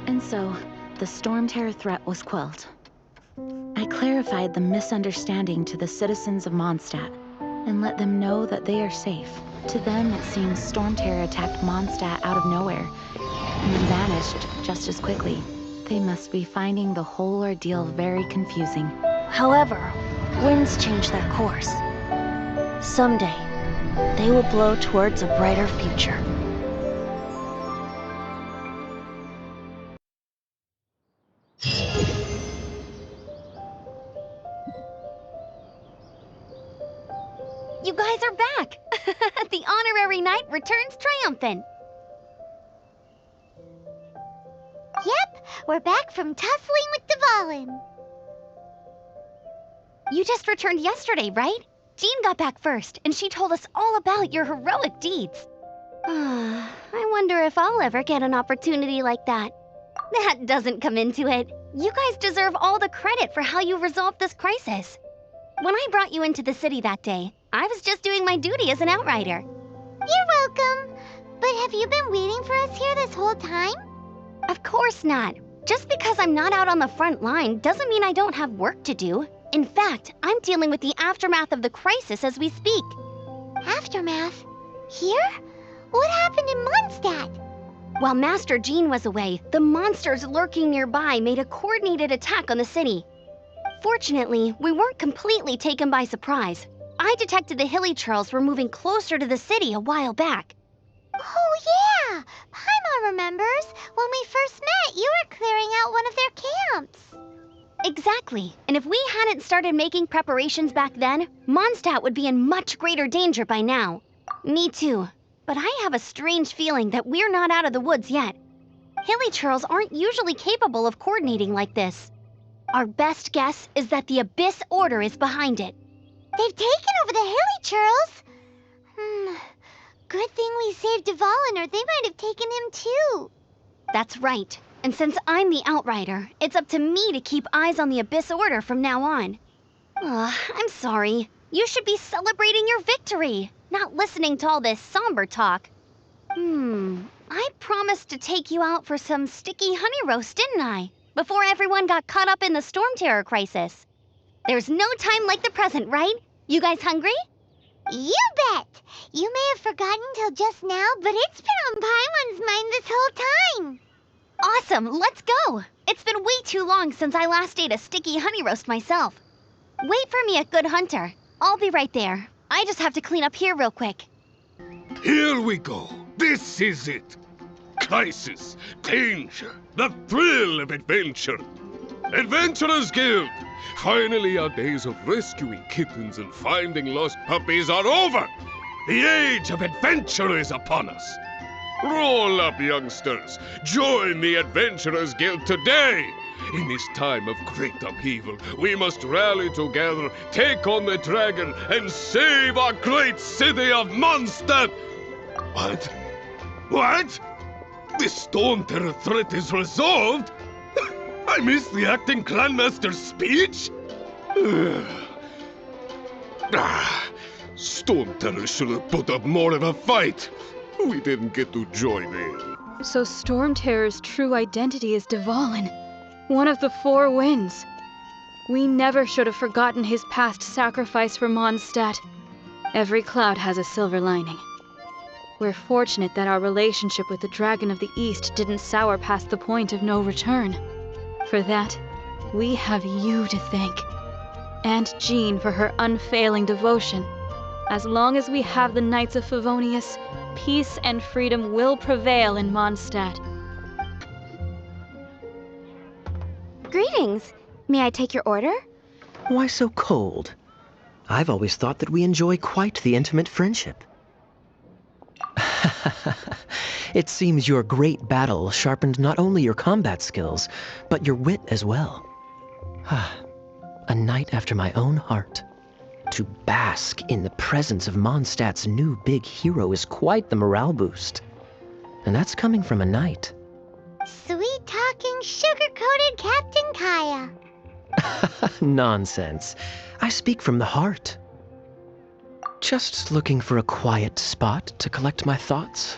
And so, the Stormterror threat was quelled. I clarified the misunderstanding to the citizens of Mondstadt, and let them know that they are safe. To them, it seems Stormterror attacked Mondstadt out of nowhere, and then vanished just as quickly. They must be finding the whole ordeal very confusing. However, winds change their course. Someday, they will blow towards a brighter future. You guys are back! The honorary knight returns triumphant. Yep, we're back from tussling with Dvalin. You just returned yesterday, right? Jean got back first, and she told us all about your heroic deeds. I wonder if I'll ever get an opportunity like that. That doesn't come into it. You guys deserve all the credit for how you resolved this crisis. When I brought you into the city that day, I was just doing my duty as an outrider. You're welcome. But have you been waiting for us here this whole time? Of course not. Just because I'm not out on the front line doesn't mean I don't have work to do. In fact, I'm dealing with the aftermath of the crisis as we speak. Aftermath? Here? What happened in Mondstadt? While Master Jean was away, the monsters lurking nearby made a coordinated attack on the city. Fortunately, we weren't completely taken by surprise. I detected the Hilly Churls were moving closer to the city a while back. Oh yeah! Paimon remembers. When we first met, you were clearing out one of their camps. Exactly. And if we hadn't started making preparations back then, Mondstadt would be in much greater danger by now. Me too. But I have a strange feeling that we're not out of the woods yet. Hilly Churls aren't usually capable of coordinating like this. Our best guess is that the Abyss Order is behind it. They've taken over the Hilly Churls? Good thing we saved Dvalin, or they might have taken him too. That's right. And since I'm the Outrider, it's up to me to keep eyes on the Abyss Order from now on. I'm sorry. You should be celebrating your victory, not listening to all this somber talk. I promised to take you out for some sticky honey roast, didn't I? Before everyone got caught up in the Stormterror crisis. There's no time like the present, right? You guys hungry? You bet! You may have forgotten till just now, but it's been on Paimon's mind this whole time. Awesome, let's go! It's been way too long since I last ate a sticky honey roast myself. Wait for me at Good Hunter. I'll be right there. I just have to clean up here real quick. Here we go. This is it. Crisis, danger, the thrill of adventure. Adventurers Guild! Finally, our days of rescuing kittens and finding lost puppies are over! The age of adventure is upon us! Roll up, youngsters! Join the Adventurers Guild today! In this time of great upheaval, we must rally together, take on the dragon, and save our great city of Mondstadt! What? What? The Stormterror threat is resolved? I missed the acting clanmaster's speech? Stormterror should have put up more of a fight. We didn't get to join in. So Stormterror's true identity is Dvalin, one of the Four Winds. We never should have forgotten his past sacrifice for Mondstadt. Every cloud has a silver lining. We're fortunate that our relationship with the Dragon of the East didn't sour past the point of no return. For that, we have you to thank. And Jean for her unfailing devotion. As long as we have the Knights of Favonius, peace and freedom will prevail in Mondstadt. Greetings. May I take your order? Why so cold? I've always thought that we enjoy quite the intimate friendship. It seems your great battle sharpened not only your combat skills, but your wit as well. A knight after my own heart. To bask in the presence of Mondstadt's new big hero is quite the morale boost. And that's coming from a knight. Sweet-talking, sugar-coated Captain Kaya. Nonsense. I speak from the heart. Just looking for a quiet spot to collect my thoughts.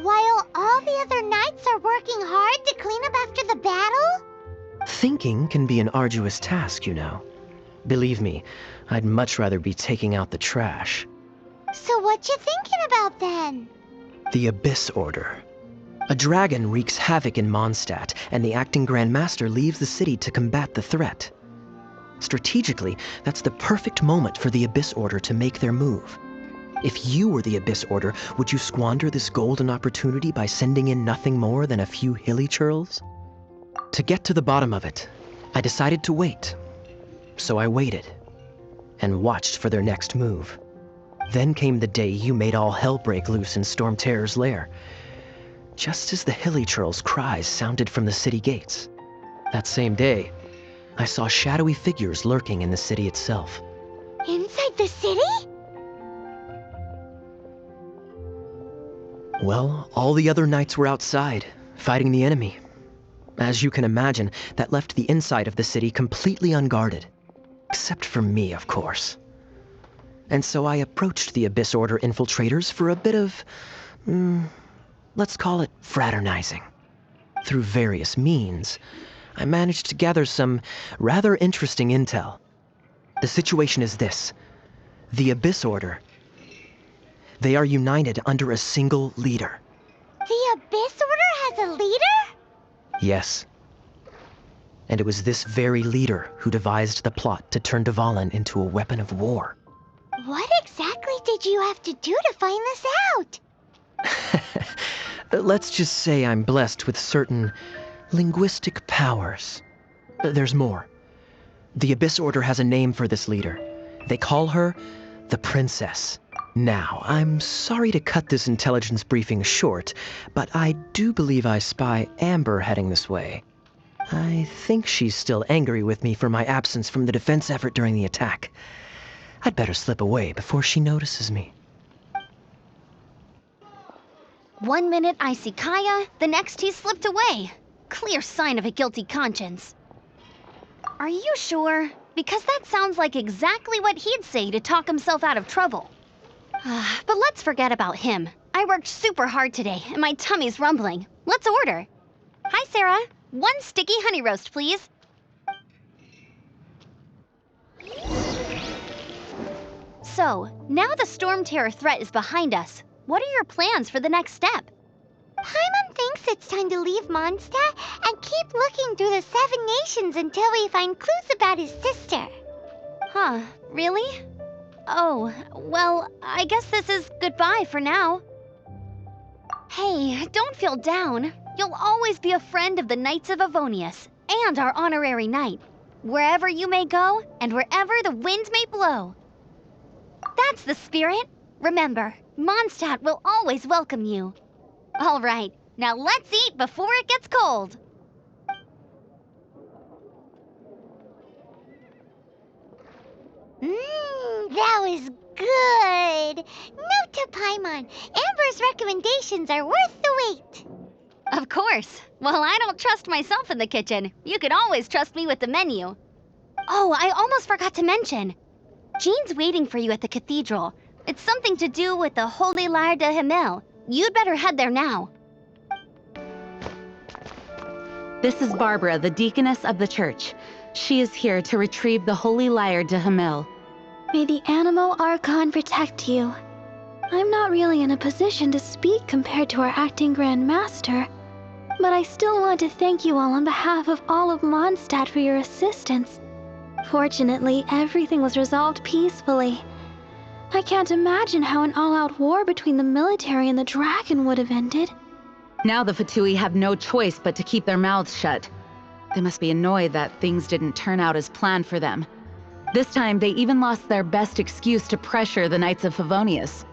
While all the other knights are working hard to clean up after Thinking can be an arduous task, you know. Believe me, I'd much rather be taking out the trash. So what you thinking about then? The Abyss Order. A dragon wreaks havoc in Mondstadt, and the acting Grand Master leaves the city to combat the threat. Strategically, that's the perfect moment for the Abyss Order to make their move. If you were the Abyss Order, would you squander this golden opportunity by sending in nothing more than a few hilly churls? To get to the bottom of it, I decided to wait. So I waited, and watched for their next move. Then came the day you made all hell break loose in Stormterror's lair, just as the hilly churls' cries sounded from the city gates. That same day, I saw shadowy figures lurking in the city itself. Inside the city? Well, all the other knights were outside, fighting the enemy. As you can imagine, that left the inside of the city completely unguarded. Except for me, of course. And so I approached the Abyss Order infiltrators for a bit of, let's call it fraternizing. Through various means, I managed to gather some rather interesting intel. The situation is this. The Abyss Order, they are united under a single leader. The Abyss Order has a leader? Yes. And it was this very leader who devised the plot to turn Dvalin into a weapon of war. What exactly did you have to do to find this out? Let's just say I'm blessed with certain linguistic powers. There's more. The Abyss Order has a name for this leader. They call her the Princess. Now, I'm sorry to cut this intelligence briefing short, but I do believe I spy Amber heading this way. I think she's still angry with me for my absence from the defense effort during the attack. I'd better slip away before she notices me. 1 minute I see Kaya, the next he slipped away. Clear sign of a guilty conscience. Are you sure? Because that sounds like exactly what he'd say to talk himself out of trouble. But let's forget about him. I worked super hard today, and my tummy's rumbling. Let's order. Hi, Sarah. 1 sticky honey roast, please. So, now the Stormterror threat is behind us. What are your plans for the next step? Paimon thinks it's time to leave Mondstadt and keep looking through the 7 nations until we find clues about his sister. Huh, really? Oh, well, I guess this is goodbye for now. Hey, don't feel down. You'll always be a friend of the Knights of Avonius, and our honorary knight. Wherever you may go, and wherever the wind may blow. That's the spirit. Remember, Mondstadt will always welcome you. All right, now let's eat before it gets cold. That was good. Note to Paimon, Amber's recommendations are worth the wait. Of course. Well, I don't trust myself in the kitchen. You can always trust me with the menu. Oh, I almost forgot to mention. Jean's waiting for you at the cathedral. It's something to do with the Holy Lyre de Himmel. You'd better head there now. This is Barbara, the deaconess of the church. She is here to retrieve the Holy Lyre de Himmel. May the Animo Archon protect you. I'm not really in a position to speak compared to our acting Grand Master, but I still want to thank you all on behalf of all of Mondstadt for your assistance. Fortunately, everything was resolved peacefully. I can't imagine how an all-out war between the military and the dragon would have ended. Now the Fatui have no choice but to keep their mouths shut. They must be annoyed that things didn't turn out as planned for them. This time, they even lost their best excuse to pressure the Knights of Favonius.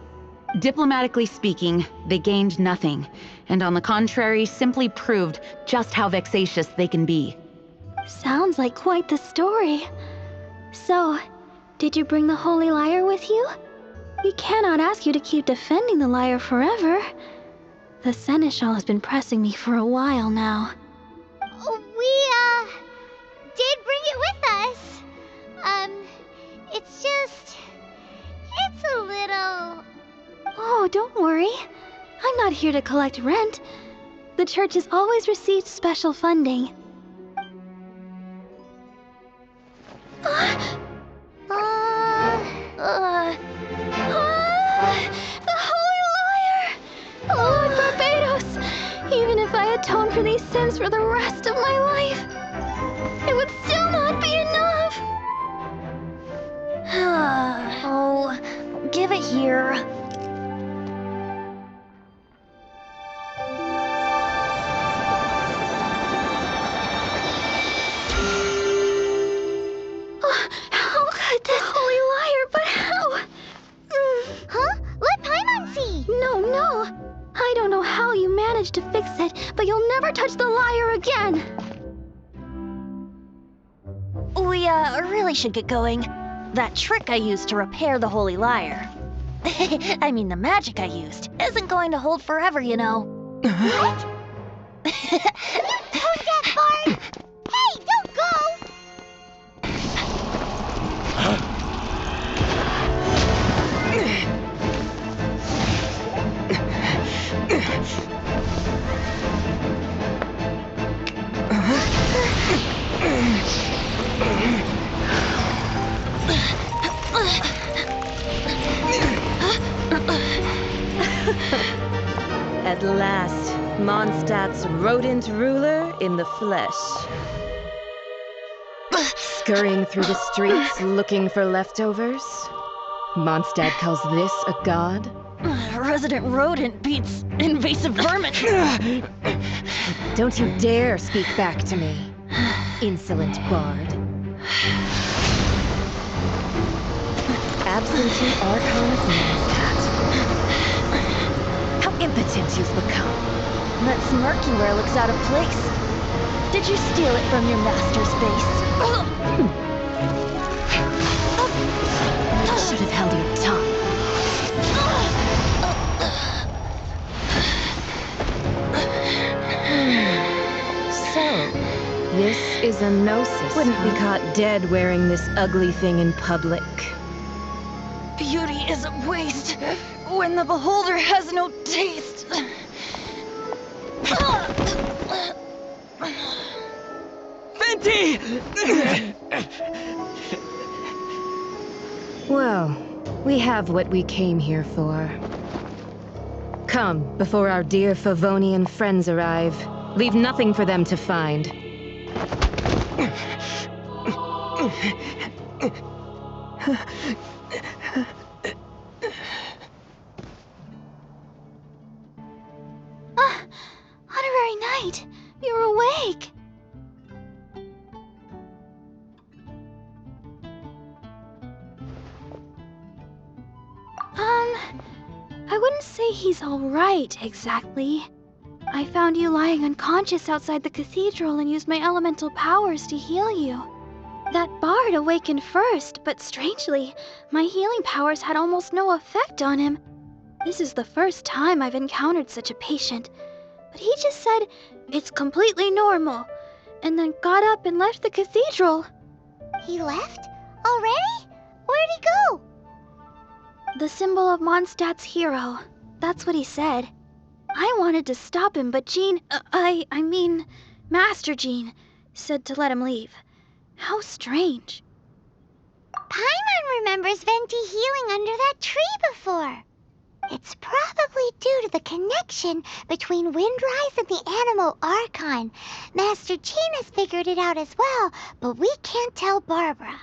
Diplomatically speaking, they gained nothing, and on the contrary, simply proved just how vexatious they can be. Sounds like quite the story. So, did you bring the Holy Lyre with you? We cannot ask you to keep defending the lyre forever. The Seneschal has been pressing me for a while now. We, did bring it with us. It's a little... Oh, don't worry. I'm not here to collect rent. The church has always received special funding. for these sins for the rest of my life, it would still not be enough. Oh, give it here. How could the Holy Liar, but how? Huh? Let Paimon see! No. I don't know how you managed to fix it, but you'll never touch the liar again. We, really should get going. That trick I used to repair the Holy Liar. I mean, the magic I used isn't going to hold forever, you know. What? Tone deaf, Bard! Hey, don't go! At last, Mondstadt's rodent ruler in the flesh. Scurrying through the streets looking for leftovers? Mondstadt calls this a god? Resident rodent beats invasive vermin. Don't you dare speak back to me, insolent bard. Absentee Archon of Mondstadt. How impotent you've become. That smirky wear looks out of place. Did you steal it from your master's base? Should have held your tongue. So, this is a gnosis. Wouldn't be caught dead wearing this ugly thing in public. Beauty is a waste when the beholder has no taste. Venti! Well, we have what we came here for. Come, before our dear Favonian friends arrive. Leave nothing for them to find. Honorary Knight, you're awake. I wouldn't say he's all right, exactly. I found you lying unconscious outside the cathedral and used my elemental powers to heal you. That bard awakened first, but strangely, my healing powers had almost no effect on him. This is the first time I've encountered such a patient, but he just said it's completely normal, and then got up and left the cathedral. He left? Already? Where'd he go? The symbol of Mondstadt's hero. That's what he said. I wanted to stop him, but Master Jean, said to let him leave. How strange. Paimon remembers Venti healing under that tree before. It's probably due to the connection between Windrise and the Animal Archon. Master Jean has figured it out as well, but we can't tell Barbara.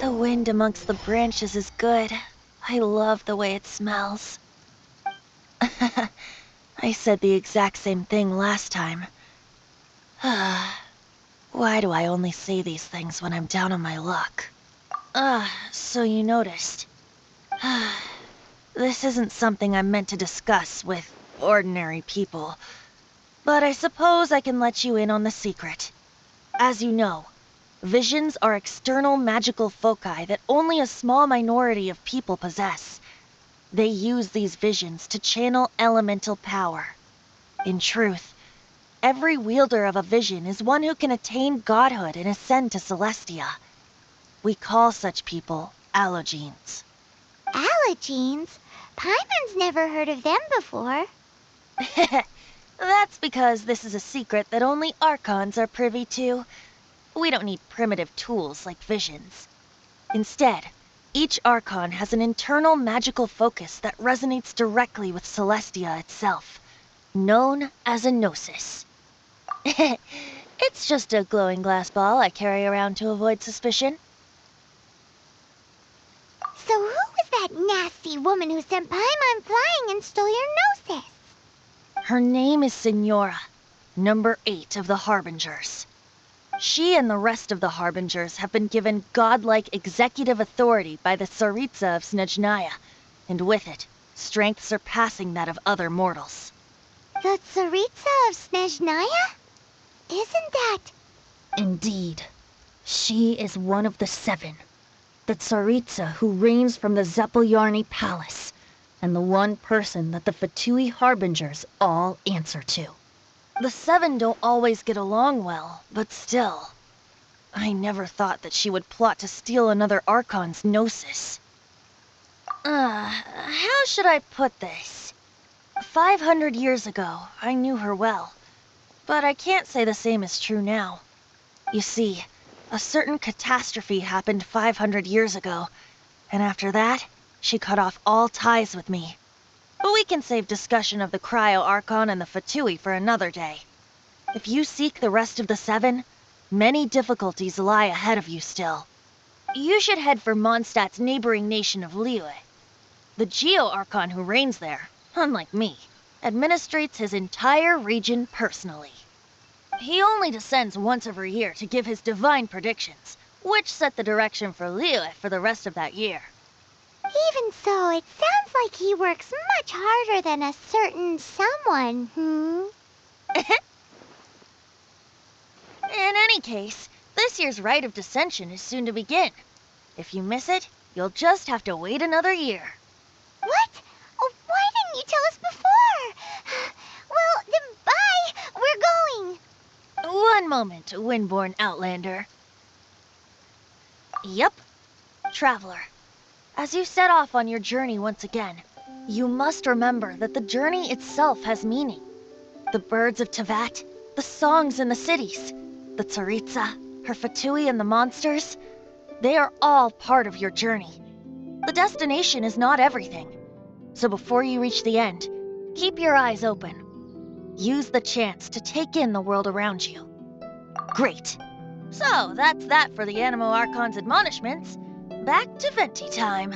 The wind amongst the branches is good. I love the way it smells. I said the exact same thing last time. Why do I only say these things when I'm down on my luck? So you noticed. This isn't something I'm meant to discuss with ordinary people, but I suppose I can let you in on the secret. As you know, visions are external magical foci that only a small minority of people possess. They use these visions to channel elemental power. In truth, every wielder of a vision is one who can attain godhood and ascend to Celestia. We call such people allogenes. Allogenes? Paimon's never heard of them before. That's because this is a secret that only Archons are privy to. We don't need primitive tools like visions. Instead, each Archon has an internal magical focus that resonates directly with Celestia itself. known as a gnosis. It's just a glowing glass ball I carry around to avoid suspicion. So who was that nasty woman who sent Paimon flying and stole your gnosis? Her name is Signora, number 8 of the Harbingers. She and the rest of the Harbingers have been given godlike executive authority by the Tsaritsa of Snezhnaya, and with it, strength surpassing that of other mortals. The Tsaritsa of Snezhnaya? Isn't that... Indeed. She is one of the 7. The Tsaritsa who reigns from the Zepelyarny Palace, and the one person that the Fatui Harbingers all answer to. The 7 don't always get along well, but still. I never thought that she would plot to steal another Archon's gnosis. How should I put this? 500 years ago, I knew her well, but I can't say the same is true now. You see, a certain catastrophe happened 500 years ago, and after that, she cut off all ties with me. But we can save discussion of the Cryo-Archon and the Fatui for another day. If you seek the rest of the 7, many difficulties lie ahead of you still. You should head for Mondstadt's neighboring nation of Liyue. The Geo-Archon who reigns there, unlike me, administrates his entire region personally. He only descends once every year to give his divine predictions, which set the direction for Liyue for the rest of that year. Even so, it sounds like he works much harder than a certain someone, In any case, this year's Rite of Descension is soon to begin. If you miss it, you'll just have to wait another year. What? Oh, why didn't you tell us before? Well, then bye! We're going! One moment, Windborn Outlander. Yep, Traveler. As you set off on your journey once again, you must remember that the journey itself has meaning. The birds of Tevat, the songs in the cities, the Tsaritsa, her Fatui and the monsters, they are all part of your journey. The destination is not everything. So before you reach the end, keep your eyes open. Use the chance to take in the world around you. Great. So that's that for the Animo Archon's admonishments. Back to Venti time.